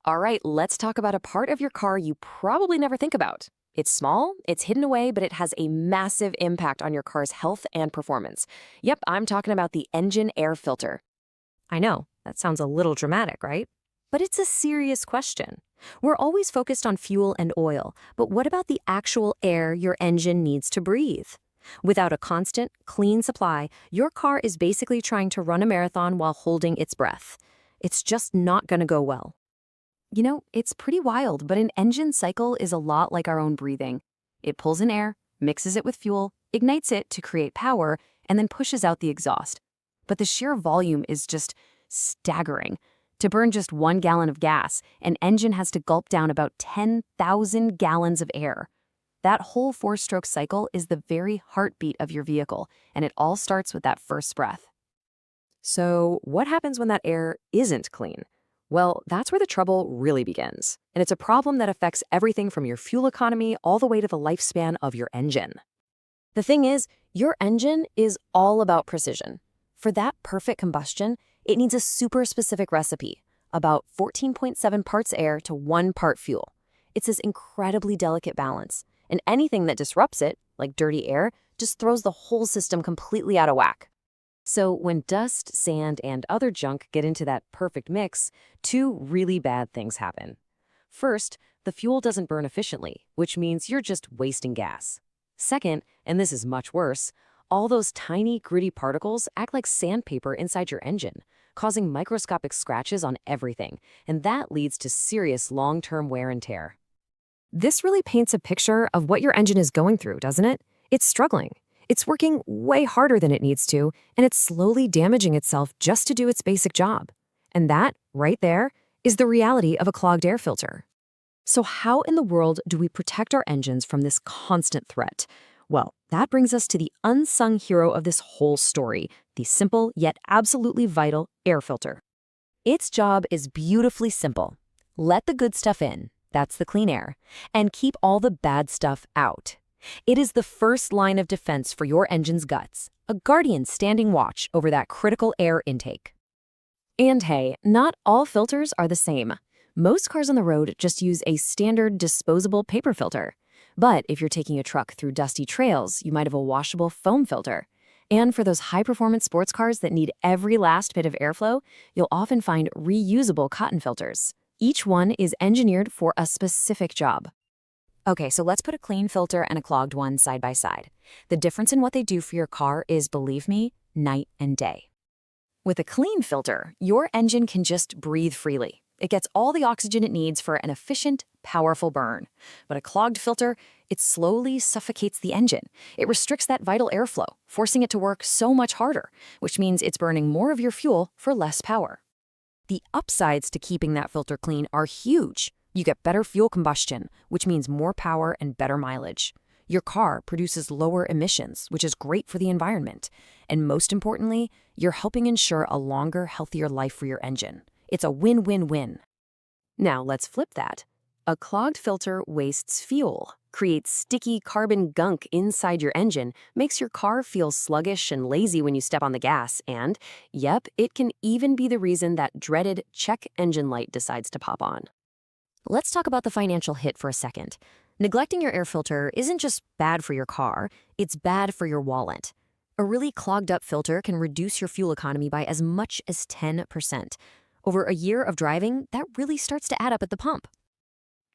All right, let's talk about a part of your car you probably never think about. It's small, it's hidden away, but it has a massive impact on your car's health and performance. Yep, I'm talking about the engine air filter. I know, that sounds a little dramatic, right? But it's a serious question. We're always focused on fuel and oil, but what about the actual air your engine needs to breathe? Without a constant, clean supply, your car is basically trying to run a marathon while holding its breath. It's just not going to go well. It's pretty wild, but an engine cycle is a lot like our own breathing. It pulls in air, mixes it with fuel, ignites it to create power, and then pushes out the exhaust. But the sheer volume is just staggering. To burn just 1 gallon of gas, an engine has to gulp down about 10,000 gallons of air. That whole four-stroke cycle is the very heartbeat of your vehicle, and it all starts with that first breath. So, what happens when that air isn't clean? Well, that's where the trouble really begins. And it's a problem that affects everything from your fuel economy all the way to the lifespan of your engine. The thing is, your engine is all about precision. For that perfect combustion, it needs a super specific recipe, about 14.7 parts air to 1 part fuel. It's this incredibly delicate balance, and anything that disrupts it, like dirty air, just throws the whole system completely out of whack. So when dust, sand, and other junk get into that perfect mix, two really bad things happen. First, the fuel doesn't burn efficiently, which means you're just wasting gas. Second, and this is much worse, all those tiny, gritty particles act like sandpaper inside your engine, causing microscopic scratches on everything, and that leads to serious long-term wear and tear. This really paints a picture of what your engine is going through, doesn't it? It's struggling. It's working way harder than it needs to, and it's slowly damaging itself just to do its basic job. And that, right there, is the reality of a clogged air filter. So how in the world do we protect our engines from this constant threat? Well, that brings us to the unsung hero of this whole story, the simple yet absolutely vital air filter. Its job is beautifully simple. Let the good stuff in, that's the clean air, and keep all the bad stuff out. It is the first line of defense for your engine's guts, a guardian standing watch over that critical air intake. And hey, not all filters are the same. Most cars on the road just use a standard disposable paper filter. But if you're taking a truck through dusty trails, you might have a washable foam filter. And for those high-performance sports cars that need every last bit of airflow, you'll often find reusable cotton filters. Each one is engineered for a specific job. Okay, so let's put a clean filter and a clogged one side by side. The difference in what they do for your car is, believe me, night and day. With a clean filter, your engine can just breathe freely. It gets all the oxygen it needs for an efficient, powerful burn. But a clogged filter, it slowly suffocates the engine. It restricts that vital airflow, forcing it to work so much harder, which means it's burning more of your fuel for less power. The upsides to keeping that filter clean are huge. You get better fuel combustion, which means more power and better mileage. Your car produces lower emissions, which is great for the environment. And most importantly, you're helping ensure a longer, healthier life for your engine. It's a win-win-win. Now let's flip that. A clogged filter wastes fuel, creates sticky carbon gunk inside your engine, makes your car feel sluggish and lazy when you step on the gas, and, yep, it can even be the reason that dreaded check engine light decides to pop on. Let's talk about the financial hit for a second. Neglecting your air filter isn't just bad for your car, it's bad for your wallet. A really clogged up filter can reduce your fuel economy by as much as 10%. Over a year of driving, that really starts to add up at the pump.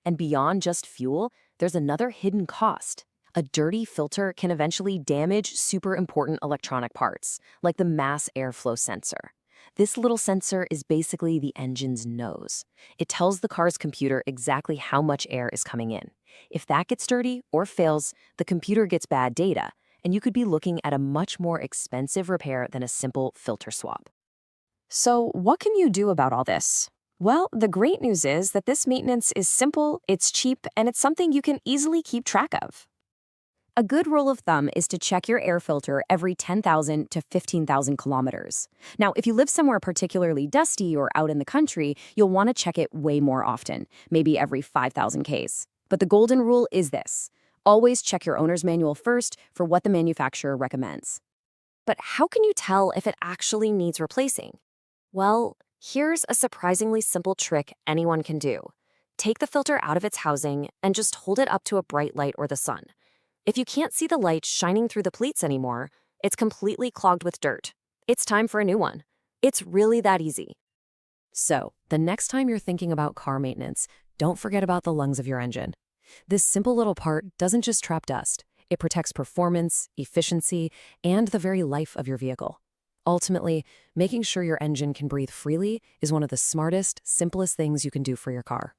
And beyond just fuel, there's another hidden cost. A dirty filter can eventually damage super important electronic parts, like the mass airflow sensor. This little sensor is basically the engine's nose. It tells the car's computer exactly how much air is coming in. If that gets dirty or fails, the computer gets bad data, and you could be looking at a much more expensive repair than a simple filter swap. So what can you do about all this? Well, the great news is that this maintenance is simple, it's cheap, and it's something you can easily keep track of. A good rule of thumb is to check your air filter every 10,000 to 15,000 kilometers. Now, if you live somewhere particularly dusty or out in the country, you'll want to check it way more often, maybe every 5,000 Ks. But the golden rule is this: always check your owner's manual first for what the manufacturer recommends. But how can you tell if it actually needs replacing? Well, Here's a surprisingly simple trick anyone can do. Take the filter out of its housing and just hold it up to a bright light or the sun. If you can't see the light shining through the pleats anymore, it's completely clogged with dirt. It's time for a new one. It's really that easy. So, the next time you're thinking about car maintenance, don't forget about the lungs of your engine. This simple little part doesn't just trap dust. It protects performance, efficiency, and the very life of your vehicle. Ultimately, making sure your engine can breathe freely is one of the smartest, simplest things you can do for your car.